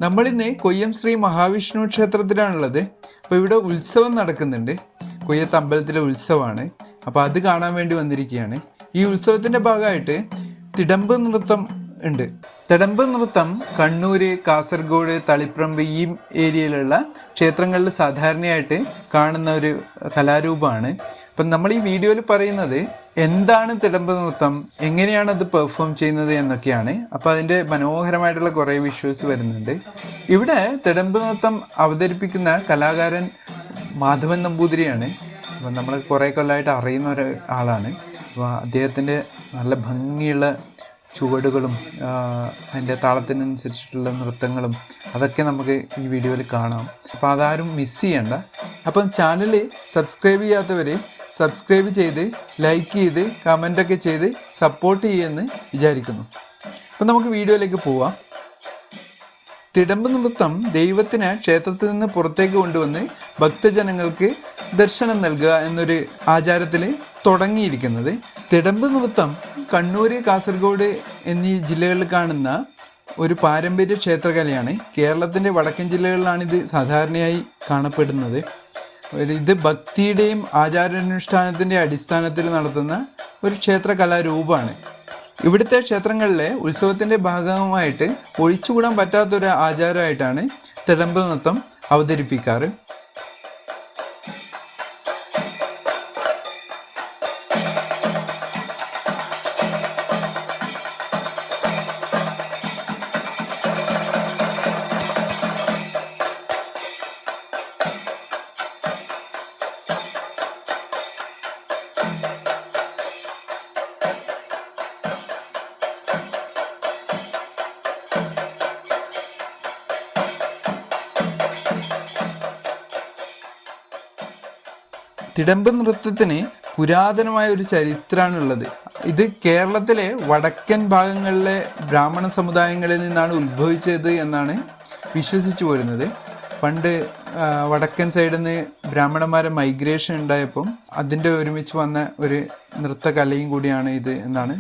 നമ്മളിന്ന് കൊയ്യം ശ്രീ മഹാവിഷ്ണു ക്ഷേത്രത്തിലാണുള്ളത്. അപ്പോൾ ഇവിടെ ഉത്സവം നടക്കുന്നുണ്ട്. കൊയ്യത്ത് അമ്പലത്തിലെ ഉത്സവമാണ്. അപ്പോൾ അത് കാണാൻ വേണ്ടി വന്നിരിക്കുകയാണ്. ഈ ഉത്സവത്തിൻ്റെ ഭാഗമായിട്ട് തിടമ്പ് നൃത്തം ഉണ്ട്. തിടമ്പ് നൃത്തം കണ്ണൂർ, കാസർഗോഡ്, തളിപ്പറമ്പ് ഈ ഏരിയയിലുള്ള ക്ഷേത്രങ്ങളിൽ സാധാരണയായിട്ട് കാണുന്ന ഒരു കലാരൂപമാണ്. അപ്പം നമ്മൾ ഈ വീഡിയോയിൽ പറയുന്നത് എന്താണ് തിടമ്പ് നൃത്തം, എങ്ങനെയാണ് അത് പെർഫോം ചെയ്യുന്നത് എന്നൊക്കെയാണ്. അപ്പോൾ അതിൻ്റെ മനോഹരമായിട്ടുള്ള കുറേ വിഷ്വൽസ് വരുന്നുണ്ട്. ഇവിടെ തിടമ്പ് നൃത്തം അവതരിപ്പിക്കുന്ന കലാകാരൻ മാധവൻ നമ്പൂതിരിയാണ്. അപ്പം നമ്മൾ കുറേ കൊല്ലമായിട്ട് അറിയുന്ന ഒരാളാണ്. അപ്പോൾ അദ്ദേഹത്തിൻ്റെ നല്ല ഭംഗിയുള്ള ചുവടുകളും അതിൻ്റെ താളത്തിനനുസരിച്ചിട്ടുള്ള നൃത്തങ്ങളും അതൊക്കെ നമുക്ക് ഈ വീഡിയോയിൽ കാണാം. അപ്പോൾ അതാരും മിസ് ചെയ്യണ്ട. അപ്പം ചാനൽ സബ്സ്ക്രൈബ് ചെയ്യാത്തവർ സബ്സ്ക്രൈബ് ചെയ്ത് ലൈക്ക് ചെയ്ത് കമൻ്റൊക്കെ ചെയ്ത് സപ്പോർട്ട് ചെയ്യുമെന്ന് വിചാരിക്കുന്നു. അപ്പം നമുക്ക് വീഡിയോയിലേക്ക് പോവാം. തിടമ്പ് നൃത്തം ദൈവത്തിന് ക്ഷേത്രത്തിൽ നിന്ന് പുറത്തേക്ക് കൊണ്ടുവന്ന് ഭക്തജനങ്ങൾക്ക് ദർശനം നൽകുക എന്നൊരു ആചാരത്തിൽ തുടങ്ങിയിരിക്കുന്നത്. തിടമ്പ് നൃത്തം കണ്ണൂർ, കാസർഗോഡ് എന്നീ ജില്ലകളിൽ കാണുന്ന ഒരു പാരമ്പര്യ ക്ഷേത്രകലയാണ്. കേരളത്തിൻ്റെ വടക്കൻ ജില്ലകളിലാണിത് സാധാരണയായി കാണപ്പെടുന്നത്. ഇത് ഭക്തിയുടെയും ആചാരാനുഷ്ഠാനത്തിൻ്റെ അടിസ്ഥാനത്തിൽ നടത്തുന്ന ഒരു ക്ഷേത്ര കലാരൂപമാണ്. ഇവിടുത്തെ ക്ഷേത്രങ്ങളിലെ ഉത്സവത്തിൻ്റെ ഭാഗമായിട്ട് ഒഴിച്ചുകൂടാൻ പറ്റാത്തൊരു ആചാരമായിട്ടാണ് തിടമ്പ് നൃത്തം അവതരിപ്പിക്കാറ്. തിടമ്പ് നൃത്തത്തിന് പുരാതനമായ ഒരു ചരിത്രമാണുള്ളത്. ഇത് കേരളത്തിലെ വടക്കൻ ഭാഗങ്ങളിലെ ബ്രാഹ്മണ സമുദായങ്ങളിൽ നിന്നാണ് ഉത്ഭവിച്ചത് എന്നാണ് വിശ്വസിച്ചു പോരുന്നത്. പണ്ട് വടക്കൻ സൈഡിൽ നിന്ന് ബ്രാഹ്മണന്മാരെ മൈഗ്രേഷൻ ഉണ്ടായപ്പം അതിൻ്റെ ഒരുമിച്ച് വന്ന ഒരു നൃത്തകലയും കൂടിയാണ് ഇത് എന്നാണ്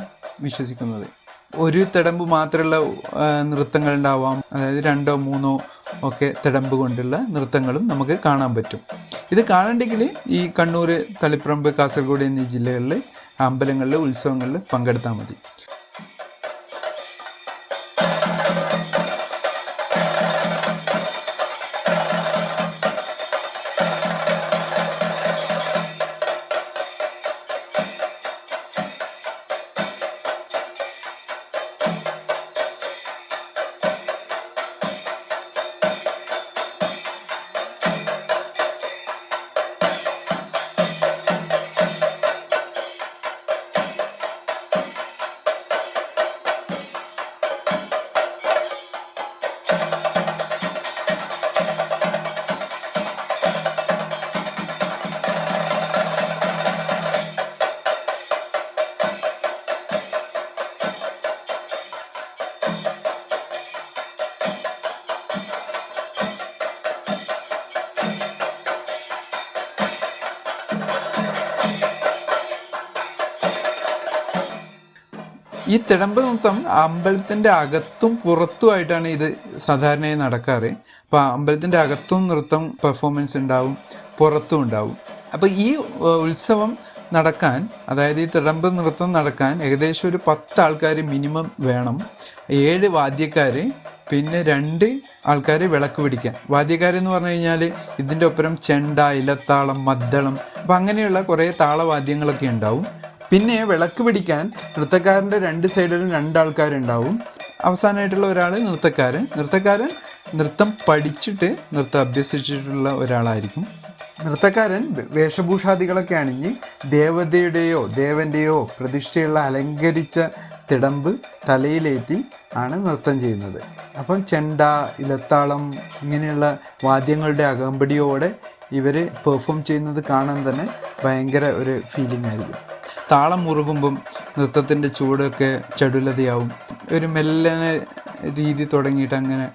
വിശ്വസിക്കുന്നത്. ഒരു തിടമ്പ് മാത്രമുള്ള നൃത്തങ്ങളുണ്ടാവാം, അതായത് 2 or 3 ഒക്കെ തിടമ്പ് കൊണ്ടുള്ള നൃത്തങ്ങളും നമുക്ക് കാണാൻ പറ്റും. ഇത് കാണണ്ടെങ്കിൽ ഈ കണ്ണൂർ, തളിപ്പറമ്പ്, കാസർഗോഡ് എന്നീ ജില്ലകളിൽ അമ്പലങ്ങളിൽ ഉത്സവങ്ങളിൽ പങ്കെടുത്താൽ മതി. ഈ തിടമ്പ് നൃത്തം അമ്പലത്തിൻ്റെ അകത്തും പുറത്തുമായിട്ടാണ് ഇത് സാധാരണയായി നടക്കാറ്. അപ്പോൾ അമ്പലത്തിൻ്റെ അകത്തും നൃത്തം പെർഫോമൻസ് ഉണ്ടാവും, പുറത്തും ഉണ്ടാവും. അപ്പോൾ ഈ ഉത്സവം നടക്കാൻ, അതായത് ഈ തിടമ്പ് നൃത്തം നടക്കാൻ ഏകദേശം ഒരു 10 ആൾക്കാർ മിനിമം വേണം. 7 വാദ്യക്കാർ, പിന്നെ 2 ആൾക്കാർ വിളക്ക് പിടിക്കാൻ. വാദ്യക്കാരെന്ന് പറഞ്ഞു കഴിഞ്ഞാൽ ഇതിൻ്റെ ഒപ്പം ചെണ്ട, ഇലത്താളം, മദ്ദളം, അപ്പം അങ്ങനെയുള്ള കുറേ താളവാദ്യങ്ങളൊക്കെ ഉണ്ടാവും. പിന്നെ വിളക്ക് പിടിക്കാൻ നൃത്തക്കാരൻ്റെ 2 സൈഡിലും 2 ആൾക്കാരുണ്ടാവും. അവസാനമായിട്ടുള്ള ഒരാൾ നൃത്തക്കാരൻ നൃത്തം പഠിച്ചിട്ട് നൃത്തം അഭ്യസിച്ചിട്ടുള്ള ഒരാളായിരിക്കും. നൃത്തക്കാരൻ വേഷഭൂഷാദികളൊക്കെ അണിഞ്ഞ് ദേവതയുടെയോ ദേവൻ്റെയോ പ്രതിഷ്ഠയുള്ള അലങ്കരിച്ച തിടമ്പ് തലയിലേറ്റി ആണ് നൃത്തം ചെയ്യുന്നത്. അപ്പം ചെണ്ട, ഇലത്താളം ഇങ്ങനെയുള്ള വാദ്യങ്ങളുടെ അകമ്പടിയോടെ ഇവർ പെർഫോം ചെയ്യുന്നത് കാണാൻ തന്നെ ഭയങ്കര ഒരു ഫീലിംഗ് ആയിരിക്കും. താളം മുറുകുമ്പം നൃത്തത്തിൻ്റെ ചൂടൊക്കെ ചടുലതയാവും. ഒരു മെല്ലനെ രീതി തുടങ്ങിയിട്ട് അങ്ങനെ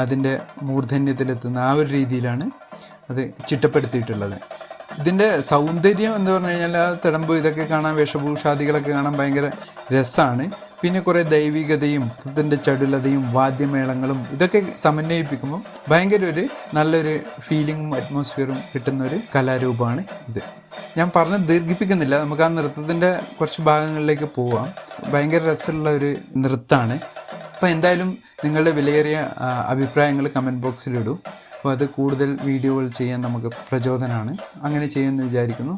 അതിൻ്റെ മൂർധന്യത്തിലെത്തുന്ന ആ ഒരു രീതിയിലാണ് അത് ചിട്ടപ്പെടുത്തിയിട്ടുള്ളത്. ഇതിൻ്റെ സൗന്ദര്യം എന്ന് പറഞ്ഞു കഴിഞ്ഞാൽ ആ തിടമ്പ് ഇതൊക്കെ കാണാൻ, വേഷഭൂഷാദികളൊക്കെ കാണാൻ ഭയങ്കര രസമാണ്. പിന്നെ കുറേ ദൈവികതയും ഇതിൻ്റെ ചടുലതയും വാദ്യമേളങ്ങളും ഇതൊക്കെ സമന്വയിപ്പിക്കുമ്പോൾ ഭയങ്കര ഒരു നല്ലൊരു ഫീലിങ്ങും അറ്റ്മോസ്ഫിയറും കിട്ടുന്ന ഒരു കലാരൂപമാണ് ഇത്. ഞാൻ പറഞ്ഞ് ദീർഘിപ്പിക്കുന്നില്ല, നമുക്ക് ആ നൃത്തത്തിൻ്റെ കുറച്ച് ഭാഗങ്ങളിലേക്ക് പോവാം. ഭയങ്കര രസമുള്ള ഒരു നൃത്തമാണ്. അപ്പോൾ എന്തായാലും നിങ്ങളുടെ വിലയേറിയ അഭിപ്രായങ്ങൾ കമൻറ്റ് ബോക്സിലിടൂ. അപ്പോൾ അത് കൂടുതൽ വീഡിയോകൾ ചെയ്യാൻ നമുക്ക് പ്രചോദനമാണ്. അങ്ങനെ ചെയ്യുമെന്ന് വിചാരിക്കുന്നു.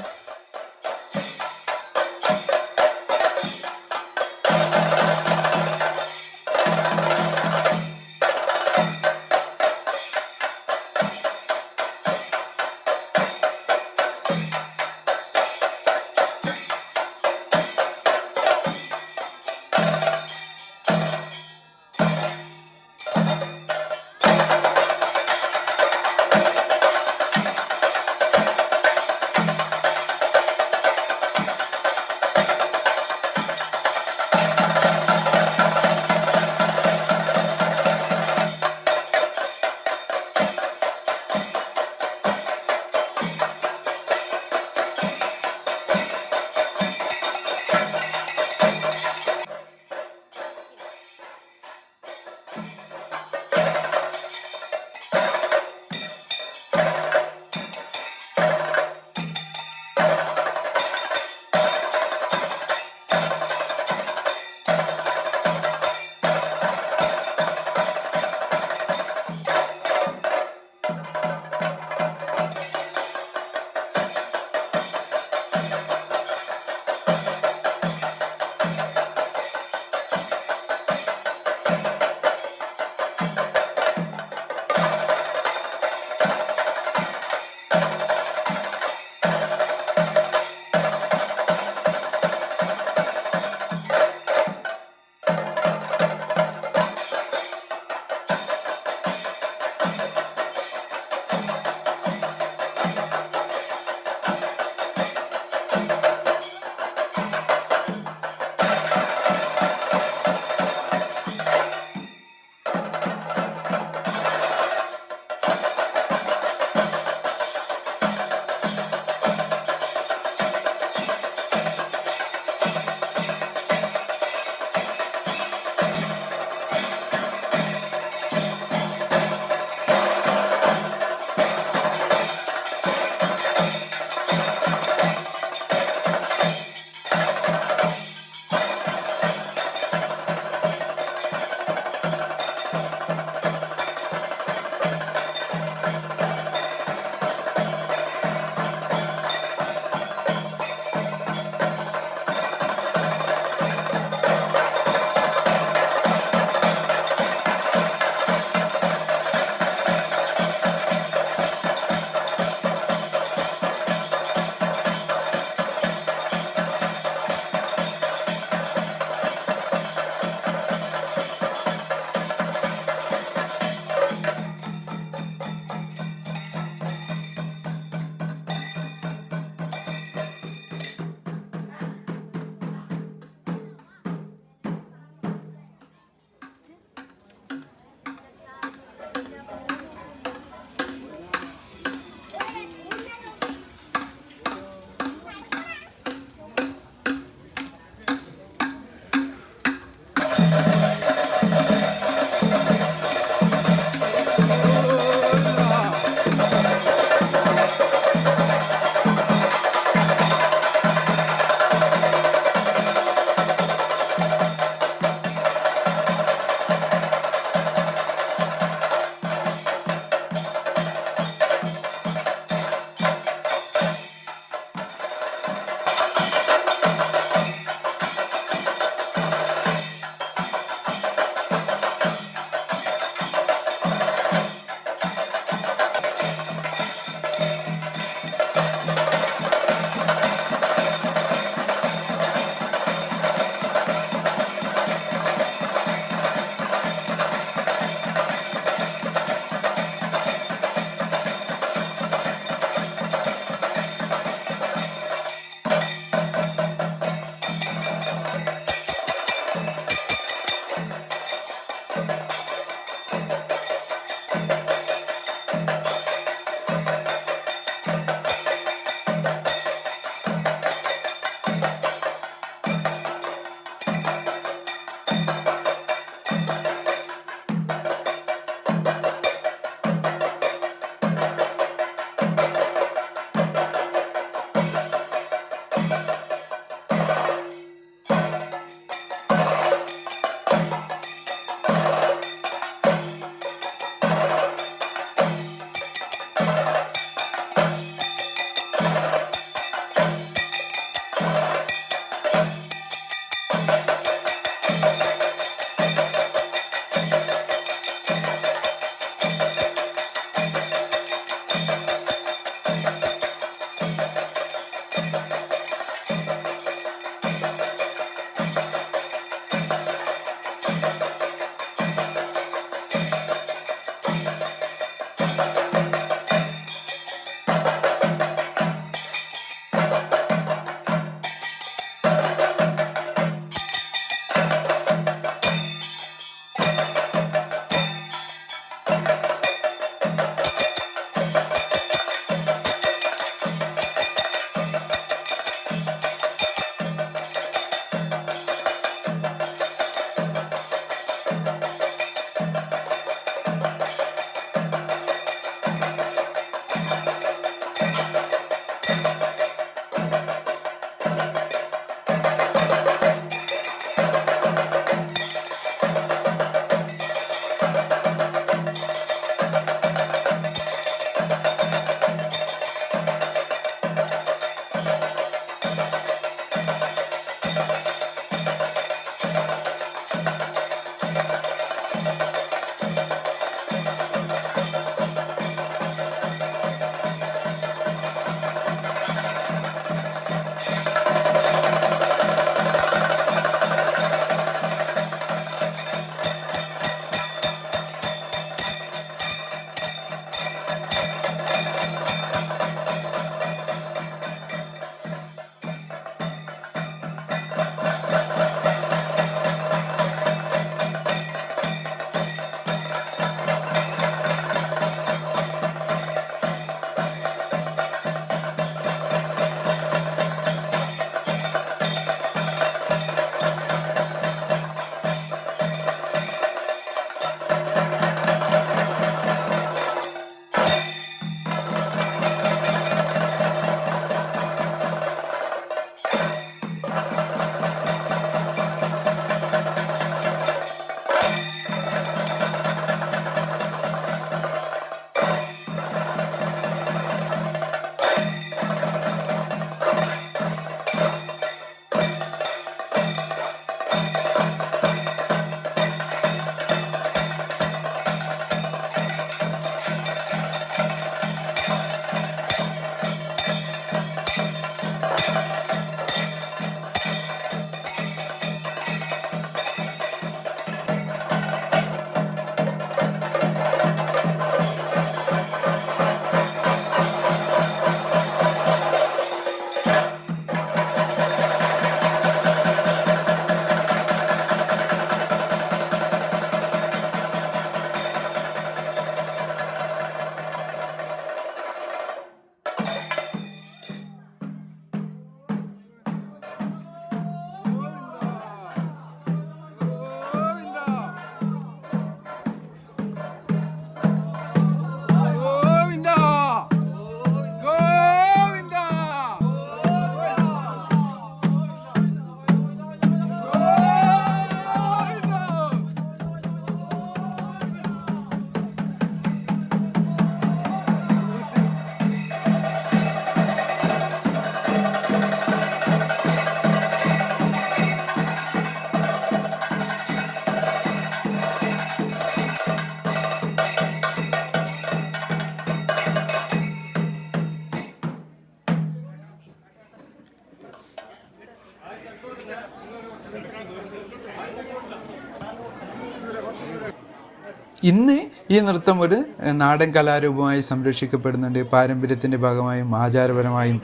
ഇന്ന് ഈ നൃത്തം ഒരു നാടൻ കലാരൂപമായി സംരക്ഷിക്കപ്പെടുന്നുണ്ട്. പാരമ്പര്യത്തിൻ്റെ ഭാഗമായും ആചാരപരമായും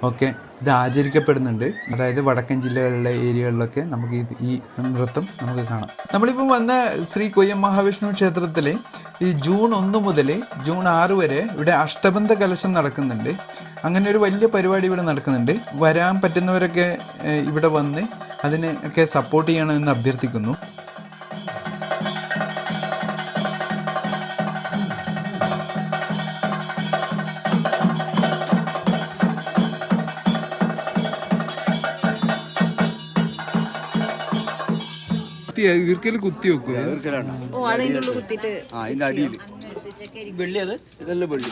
ഒക്കെ ഇത് ആചരിക്കപ്പെടുന്നുണ്ട്. അതായത് വടക്കൻ ജില്ലകളിലെ ഏരിയകളിലൊക്കെ നമുക്ക് ഈ നൃത്തം നമുക്ക് കാണാം. നമ്മളിപ്പം വന്ന ശ്രീ കൊയ്യം മഹാവിഷ്ണു ക്ഷേത്രത്തിൽ ഈ ജൂൺ 1 മുതൽ ജൂൺ 6 വരെ ഇവിടെ അഷ്ടബന്ധ കലശം നടക്കുന്നുണ്ട്. അങ്ങനെ ഒരു വലിയ പരിപാടി ഇവിടെ നടക്കുന്നുണ്ട്. വരാൻ പറ്റുന്നവരൊക്കെ ഇവിടെ വന്ന് അതിനൊക്കെ സപ്പോർട്ട് ചെയ്യണമെന്ന് അഭ്യർത്ഥിക്കുന്നു. ഈർക്കൽ കുത്തി വെക്കുക. അതിന്റെ അടിയിൽ വെള്ളി, അത് ഇതെല്ലാം വെള്ളി.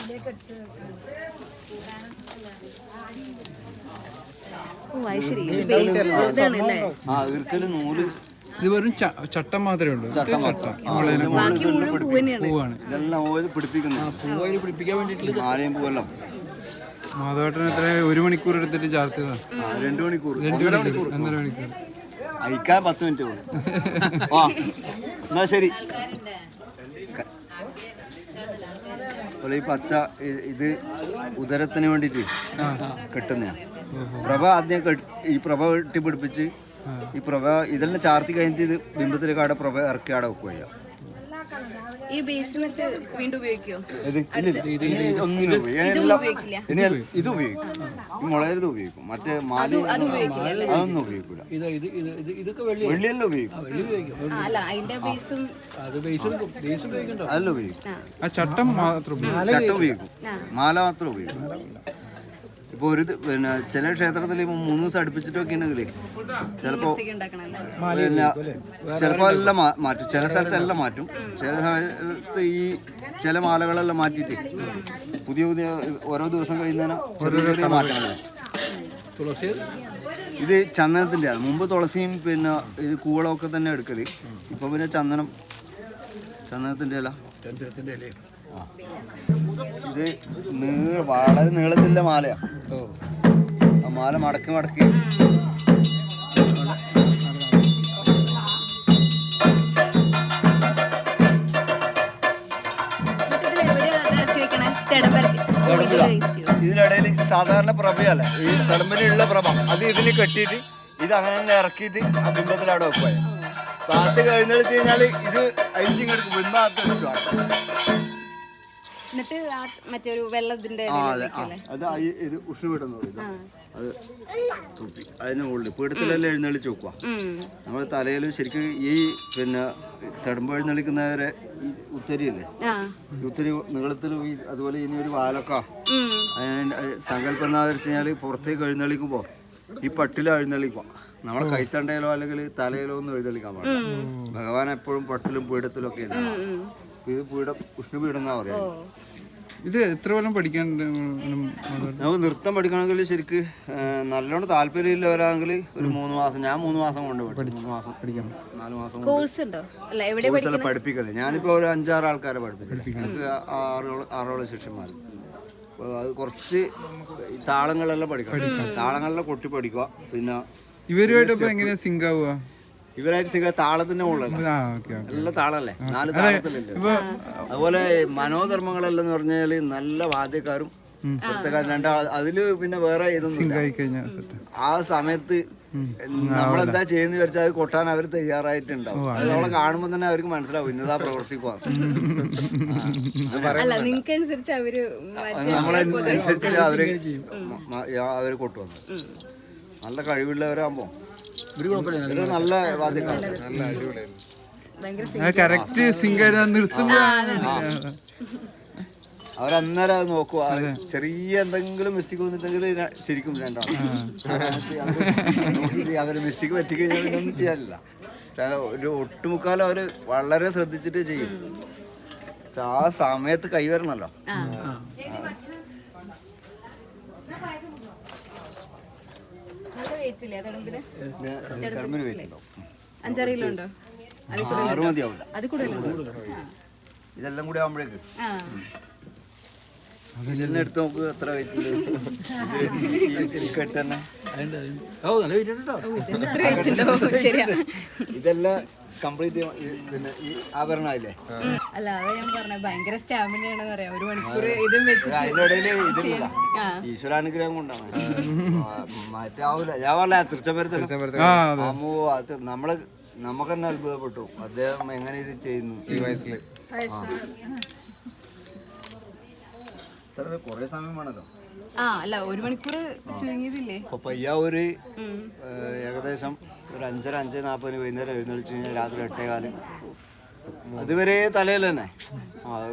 ഈർക്കല് നൂല്, ഇത് വെറും ചട്ടം മാത്രമേ ഉള്ളൂ. പൂവാണ് ഇതെല്ലാം ഓയിൽ പിടിപ്പിക്കാൻ വേണ്ടിട്ട് ആരെയും പൂവെല്ലാം. മാധവേട്ടൻ എത്ര 1 മണിക്കൂർ എടുത്തിട്ട് ചാർത്തിയതാ? 2 മണിക്കൂർ, 1.5 മണിക്കൂർ. അയക്കാൻ 10 മിനിറ്റ് കൊണ്ട്. എന്നാ ശരി. അതുപോലെ ഈ പച്ച ഇത് ഉദരത്തിന് വേണ്ടിട്ട് കെട്ടുന്നതാണ്. പ്രഭ ആദ്യം ഈ പ്രഭ കെട്ടിപ്പിടിപ്പിച്ച് ഈ പ്രഭ ഇതെല്ലാം ചാർത്തി കഴിഞ്ഞിട്ട് ഇത് ബിംബത്തിലേക്കാടെ പ്രഭ ഇറക്കി ആടെ വെക്കുക. ഈ ബേസ് വീണ്ടും ഉപയോഗിക്കോ? ഇത് ഉപയോഗിക്കും, ഈ മുളകരുത് ഉപയോഗിക്കും. മറ്റേ മാലി അതൊന്നും ഉപയോഗിക്കൂല. വെള്ളിയെല്ലാം ഉപയോഗിക്കും. അതെല്ലാം ഉപയോഗിക്കും. ചട്ടം ഉപയോഗിക്കും, മാല മാത്രം ഉപയോഗിക്കും. ഇപ്പോൾ ഒരു പിന്നെ ചില ക്ഷേത്രത്തിൽ 3 ദിവസം അടുപ്പിച്ചിട്ടൊക്കെ ഉണ്ടെങ്കിൽ ചിലപ്പോൾ എല്ലാം മാറ്റും. ചില സ്ഥലത്ത് എല്ലാം മാറ്റും. ചില സ്ഥലത്ത് ഈ ചില മാലകളെല്ലാം മാറ്റിയിട്ട് പുതിയ ഓരോ ദിവസം കഴിയുന്നതിന് ചെറിയ മാറ്റങ്ങൾ. ഇത് ചന്ദനത്തിൻ്റെ ആണ്. മുമ്പ് തുളസിയും പിന്നെ ഇത് കൂവളമൊക്കെ തന്നെ എടുക്കല്. ഇപ്പം പിന്നെ ചന്ദനത്തിൻ്റെ ഇല. ഇത് വളരെ നീളത്തിൻ്റെ മാലയാണ്. ആ മാല മടക്കി ഇതിനിടയിൽ സാധാരണ പ്രഭയല്ല, ഈ തടമ്പിലുള്ള പ്രഭ അത് ഇതിന് കെട്ടിയിട്ട് ഇത് അങ്ങനെ തന്നെ ഇറക്കിയിട്ട് ആ ബിംബത്തിൽ അവിടെ വെക്കുക. പാത്ത് കഴിഞ്ഞെടുത്ത് കഴിഞ്ഞാൽ ഇത് അഴിച്ചിങ് എടുക്കും. ബിംബത്ത് വെച്ചു മറ്റൊരു വെള്ളത്തിന്റെ അത് ഇത് ഉഷ്ണപീഠം അത് തുപ്പി അതിന് മുകളിൽ പീഠത്തിലെല്ലാം എഴുന്നള്ളിച്ച് വെക്കുക. നമ്മൾ തലയിൽ ശരിക്കും ഈ പിന്നെ തടമ്പ് എഴുന്നള്ളിക്കുന്നവരെ ഈ ഉത്തരിയല്ലേ, ഉത്തരി നീളത്തിൽ അതുപോലെ ഇനി ഒരു വാലൊക്കെ സങ്കല്പം എന്താ വെച്ച് കഴിഞ്ഞാൽ പുറത്തേക്ക് എഴുന്നള്ളിക്കുമ്പോൾ ഈ പട്ടില എഴുന്നള്ളിക്കുക. നമ്മളെ കൈത്തണ്ടയിലോ അല്ലെങ്കിൽ തലയിലോ ഒന്നും എഴുന്നള്ളിക്കാൻ പാടില്ല. ഭഗവാൻ എപ്പോഴും പട്ടിലും പീഠത്തിലും ഒക്കെ ഉണ്ടാവും. ഇത് പീഠം ഉഷ്ണപീഠം എന്നാ പറയാ. ഇത് എത്ര കൊല്ലം പഠിക്കാനുണ്ട്? നമുക്ക് നൃത്തം പഠിക്കണമെങ്കിൽ ശരിക്ക് നല്ലോണം താല്പര്യമില്ലവരാണെങ്കിൽ ഒരു 3 മാസം. ഞാൻ 3 മാസം കൊണ്ട് 3 മാസം പഠിക്കണം. 4 മാസം കോഴ്സെല്ലാം പഠിപ്പിക്കല്ലേ. ഞാനിപ്പോൾ ഒരു 5-6 ആൾക്കാരെ പഠിപ്പിച്ചു. എനിക്ക് 6 ശിഷ്യന്മാർ. അത് കുറച്ച് താളങ്ങളെല്ലാം പഠിക്കണം. താളങ്ങളെല്ലാം കൊട്ടി പഠിക്കുക. പിന്നെ ഇവരുമായിട്ട് എങ്ങനെയാ സിങ്ക് ആവുക? ഇവരായിട്ട് താളത്തിന്റെ മുകളിലല്ല, നല്ല താളല്ലേ, 4 താളത്തിലല്ലേ. അതുപോലെ മനോധർമ്മങ്ങളെല്ലാം എന്ന് പറഞ്ഞാല് നല്ല വാദ്യക്കാരും നൃത്തക്കാരും അതില് പിന്നെ വേറെ ആ സമയത്ത് നമ്മളെന്താ ചെയ്യുന്ന വിചാരിച്ചാൽ അത് കൊട്ടാൻ അവർ തയ്യാറായിട്ടുണ്ടാവും. അത് നമ്മളെ കാണുമ്പോൾ തന്നെ അവർക്ക് മനസ്സിലാവും ഇന്നതാ പ്രവർത്തിക്കുക. നമ്മളനുസരിച്ച് അവര് കൊട്ടുവന്നു. നല്ല കഴിവുള്ളവരാകുമ്പോ നല്ല അവരന്നേരം അത് നോക്കുക. ചെറിയ എന്തെങ്കിലും മിസ്റ്റേക്ക് വന്നിട്ടെങ്കിൽ ശരിക്കും രണ്ടാണ് അവര് മിസ്റ്റേക്ക് പറ്റിക്കഴിഞ്ഞാൽ ഒന്നും ചെയ്യാനില്ല. ഒരു ഒട്ടുമുക്കാലും അവര് വളരെ ശ്രദ്ധിച്ചിട്ട് ചെയ്യും. ആ സമയത്ത് കൈവരണല്ലോ. ഇതെല്ലാം കൂടി ആവുമ്പോഴേക്ക് ഇതിനെ എടുത്ത് നോക്ക് എത്ര വെയിറ്റ് കെട്ട് തന്നെ എത്ര വെച്ചിട്ടുണ്ടോ? ശരിയാ. ഇതെല്ലാം കംപ്ലീറ്റ് പിന്നെ ഈ ആഭരണമില്ലേ അല്ല അതാ ഞാൻ പറഞ്ഞ ഭയങ്കര സ്റ്റാമിന ആണെന്ന് പറയാം. 1 മണിക്കൂർ ഇതും വെച്ചിട്ട് അതിന്റെ ഇടയിൽ ഇതില്ല ആ. ഈശ്വരാനുഗ്രഹം കൊണ്ടാണ് മാറ്റാവൂല. ഞാൻ പറഞ്ഞ തൃച്ചപുരത്തിൽ അമ്മോ അത് നമുക്ക് തന്നെ അത്ഭുതപ്പെട്ടു അദ്ദേഹം എങ്ങനെ ഇത് ചെയ്യുന്നു. കൊറേ സമയം വേണല്ലോ. ആ അല്ല 1 മണിക്കൂർ ചുരുങ്ങിയതില്ലേ? അപ്പൊ പയ്യാവൂര് ഏകദേശം ഒരു 5:40 വൈകുന്നേരം എഴുന്നള്ളിച്ച് കഴിഞ്ഞാൽ രാത്രി 8:15 അതുവരെ തലയിൽ തന്നെ.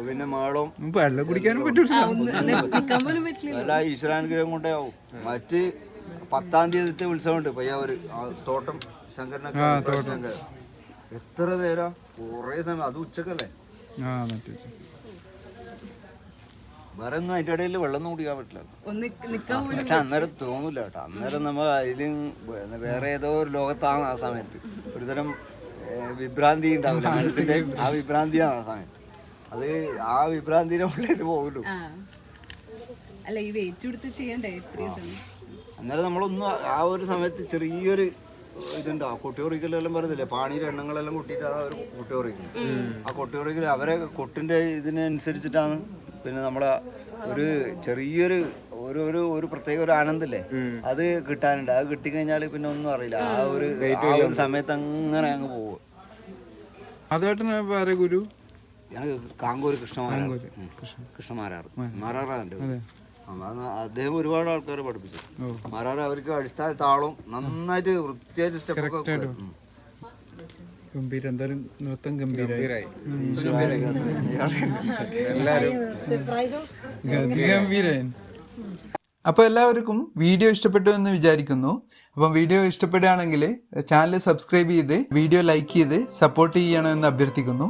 പിന്നെ മേളവും വെള്ളം കുടിക്കാനും പറ്റൂല. നിക്കാൻ പോലും പറ്റില്ല. എല്ലാ ഈശ്വരാനുഗ്രഹം കൊണ്ടേ ആവും. മറ്റ് 10-ാം തീയതിത്തെ ഉത്സവമുണ്ട് പയ്യാവൂര് തോട്ടം ശങ്കരനൊക്കെ. ശങ്കർ എത്ര നേരം കുറേ സമയം, അത് ഉച്ചക്കല്ലേ. വേറെ ഒന്നും അതിൻ്റെ ഇടയിൽ വെള്ളമൊന്നും കുടിക്കാൻ പറ്റില്ല. പക്ഷെ അന്നേരം തോന്നൂല കേട്ടോ. അന്നേരം നമ്മൾ അതിലും വേറെ ഏതോ ഒരു ലോകത്താണ് ആ സമയത്ത്. ഒരുതരം വിഭ്രാന്തി ഉണ്ടാവില്ല മനസ്സിന്റെ. ആ വിഭ്രാന്തിയാണ് ആ സമയത്ത്. അത് ആ വിഭ്രാന്തിനെ ഉള്ളിൽ പോകുള്ളൂ. അല്ല ഈ വെയിറ്റ് കൊടുത്ത് ചെയ്യണ്ടേ ഇത്രയും സമയം. അന്നേരം നമ്മളൊന്നും ആ ഒരു സമയത്ത് ചെറിയൊരു ഇതുണ്ടാവും. കൊട്ടിയോറിക്കലെല്ലാം പറയുന്നില്ലേ, പാണിയുടെ എണ്ണങ്ങളെല്ലാം കൂട്ടിയിട്ട് ആ ഒരു കൊട്ടിയോറിക്കൽ. ആ കൊട്ടിയോറിക്കൽ അവരെ കൊട്ടിന്റെ ഇതിനനുസരിച്ചിട്ടാണ് പിന്നെ നമ്മളെ ഒരു ചെറിയൊരു ഒരു പ്രത്യേക ഒരു ആനന്ദല്ലേ അത് കിട്ടാനുണ്ട്. അത് കിട്ടിക്കഴിഞ്ഞാൽ പിന്നെ ഒന്നും അറിയില്ല. ആ ഒരു സമയത്ത് അങ്ങനെ അങ്ങ് പോകും. വേറെ ഗുരു ഞാൻ കാങ്കൂര് കൃഷ്ണമാരാറ് മാരാറുണ്ട്. അദ്ദേഹം ഒരുപാട് ആൾക്കാരെ പഠിപ്പിച്ചു. മാരാറ് അവർക്ക് അടിസ്ഥാന താളവും നന്നായിട്ട് വൃത്തിയായിട്ട് സ്റ്റെപ്പൊക്കെ ഗംഭീരം. എന്തായാലും നൃത്തം ഗംഭീരായി. അപ്പോൾ എല്ലാവർക്കും വീഡിയോ ഇഷ്ടപ്പെട്ടു എന്ന് വിചാരിക്കുന്നു. അപ്പം വീഡിയോ ഇഷ്ടപ്പെടുകയാണെങ്കിൽ ചാനൽ സബ്സ്ക്രൈബ് ചെയ്ത് വീഡിയോ ലൈക്ക് ചെയ്ത് സപ്പോർട്ട് ചെയ്യണമെന്ന് അഭ്യർത്ഥിക്കുന്നു.